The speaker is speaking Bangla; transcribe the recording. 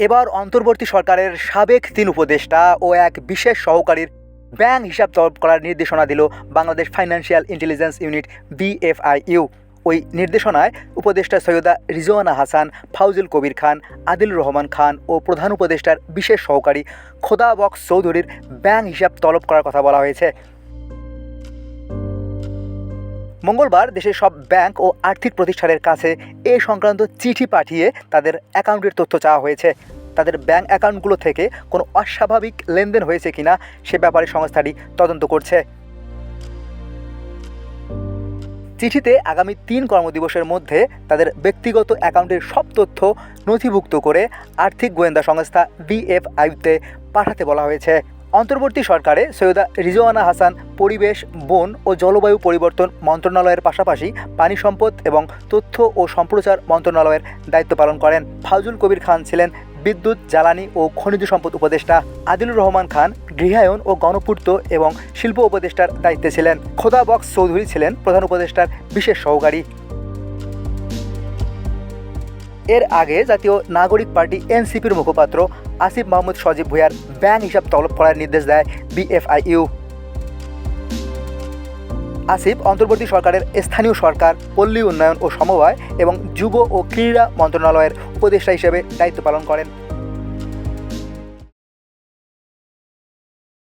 এবার অন্তর্বর্তী সরকারের সাবেক ৩ উপদেষ্টা ও এক বিশেষ সহকারীর ব্যাংক হিসাব তলব করার নির্দেশনা দিল Bangladesh financial intelligence unit BFIU। ওই নির্দেশনায় উপদেষ্টা সৈয়দা রিজওয়ানা হাসান, ফাউজুল কবির খান, আদিলুর রহমান খান ও প্রধান উপদেষ্টার বিশেষ সহকারী খোদা বক্স চৌধুরীর ব্যাংক হিসাব তলব করার কথা বলা হয়েছে। মঙ্গলবার দেশের সব ব্যাংক ও আর্থিক প্রতিষ্ঠানের কাছে এ সংক্রান্ত চিঠি পাঠিয়ে তাদের অ্যাকাউন্টের তথ্য চাওয়া হয়েছে। তাদের ব্যাংক অ্যাকাউন্টগুলো থেকে কোনো অস্বাভাবিক লেনদেন হয়েছে কিনা সে ব্যাপারে সংস্থাটি তদন্ত করছে। চিঠিতে আগামী ৩ কর্মদিবসের মধ্যে তাদের ব্যক্তিগত অ্যাকাউন্টের সব তথ্য নথিভুক্ত করে আর্থিক গোয়েন্দা সংস্থা BFIU-তে পাঠাতে বলা হয়েছে। অন্তর্বর্তী সরকারে সৈয়দা রিজওয়ানা হাসান পরিবেশ, বন ও জলবায়ু পরিবর্তন মন্ত্রণালয়ের পাশাপাশি পানি সম্পদ এবং তথ্য ও সম্প্রচার মন্ত্রণালয়ের দায়িত্ব পালন করেন। ফাউজুল কবির খান ছিলেন বিদ্যুৎ, জ্বালানি ও খনিজ সম্পদ উপদেষ্টা। আদিলুর রহমান খান গৃহায়ন ও গণপূর্ত এবং শিল্প উপদেষ্টার দায়িত্বে ছিলেন। খোদা বক্স চৌধুরী ছিলেন প্রধান উপদেষ্টার বিশেষ সহকারী। এর আগে জাতীয় নাগরিক পার্টি NCPর মুখপাত্র আসিফ মাহমুদ সজীব ভুঁইয়ার ব্যাংক হিসাব তলব করার নির্দেশ দেয় BFIU। আসিফ অন্তর্বর্তী সরকারের স্থানীয় সরকার, পল্লী উন্নয়ন ও সমবায় এবং যুব ও ক্রীড়া মন্ত্রণালয়ের উপদেষ্টা হিসেবে দায়িত্ব পালন করেন।